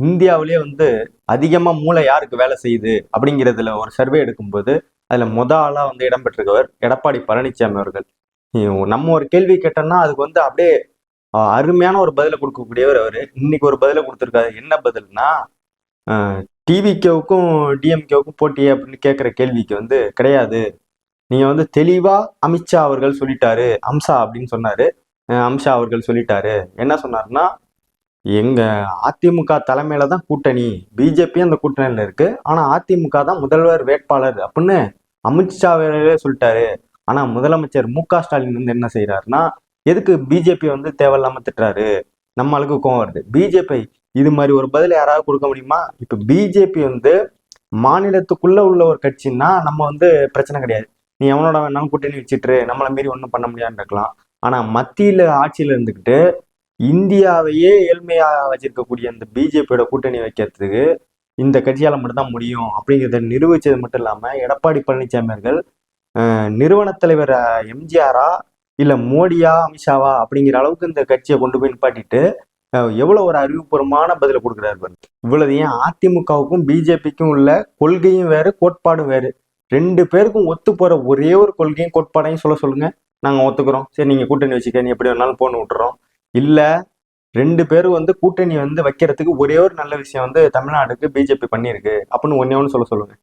இந்தியாவிலேயே வந்து அதிகமா மூளை யாருக்கு வேலை செய்யுது அப்படிங்கிறதுல ஒரு சர்வே எடுக்கும்போது அதுல ஆளா வந்து இடம்பெற்றிருக்கவர் எடப்பாடி பழனிசாமி அவர்கள். நம்ம ஒரு கேள்வி கேட்டோம்னா அதுக்கு வந்து அப்படியே அருமையான ஒரு பதிலை கொடுக்கக்கூடியவர் அவரு. இன்னைக்கு ஒரு பதிலை கொடுத்துருக்காரு. என்ன பதில்னா, டிவிகேவுக்கும் டிஎம்கேவுக்கும் போட்டி அப்படின்னு கேட்குற கேள்விக்கு வந்து கிடையாது. நீங்க வந்து தெளிவா அமித்ஷா அவர்கள் சொல்லிட்டாரு, அம்சா அப்படின்னு சொன்னாரு. அம்ஷா அவர்கள் சொல்லிட்டாரு. என்ன சொன்னாருன்னா, எங்க அதிமுக தலைமையில தான் கூட்டணி, பிஜேபி அந்த கூட்டணியில இருக்கு, ஆனா அதிமுக தான் முதல்வர் வேட்பாளர் அப்படின்னு அமித்ஷா அவர்களே சொல்லிட்டாரு. ஆனா முதலமைச்சர் மு.க.ஸ்டாலின் வந்து என்ன செய்யறாருன்னா, எதுக்கு பிஜேபி வந்து தேவையில்லாம திட்டுறாரு, நம்மளுக்கு கோவம் வருது. பிஜேபி இது மாதிரி ஒரு பதில் யாராவது கொடுக்க முடியுமா? இப்ப பிஜேபி வந்து மாநிலத்துக்குள்ள உள்ள ஒரு கட்சின்னா நம்ம வந்து பிரச்சனை கிடையாது, நீ எவனோட வேணாலும் கூட்டணி வச்சுட்டு நம்மளை மீறி ஒன்றும் பண்ண முடியாதுன்னு இருக்கலாம். ஆனா மத்தியில ஆட்சியில இருந்துக்கிட்டு இந்தியாவையே ஏழ்மையா வச்சிருக்கக்கூடிய அந்த பிஜேபியோட கூட்டணி வைக்கிறதுக்கு இந்த கட்சியால மட்டும்தான் முடியும் அப்படிங்கிறத நிரூபிச்சது மட்டும் இல்லாம எடப்பாடி பழனிசாமி அவர்கள் நிறுவன தலைவர் எம்ஜிஆரா இல்ல மோடியா அமித்ஷாவா அப்படிங்கிற அளவுக்கு இந்த கட்சியை கொண்டு போய் நிப்பாட்டிட்டு எவ்வளவு ஒரு அறிவுபூர்வமான பதில கொடுக்குறாரு. இவ்வளவு ஏன் அதிமுகவுக்கும் பிஜேபிக்கும் உள்ள கொள்கையும் வேறு கோட்பாடும் வேறு. ரெண்டு பேருக்கும் ஒத்து போற ஒரே ஒரு கொள்கையும் கோட்பாடையும் சொல்லுங்க, நாங்க ஒத்துக்கிறோம், சரி நீங்க கூட்டணி வச்சுக்க, நீ எப்படி வேணாலும் போன்னு விட்டுறோம். இல்ல ரெண்டு பேரும் வந்து கூட்டணி வந்து வைக்கிறதுக்கு ஒரே ஒரு நல்ல விஷயம் வந்து தமிழ்நாடுக்கு பிஜேபி பண்ணிருக்கு அப்படின்னு ஒன்னே ஒன்று சொல்லுங்க.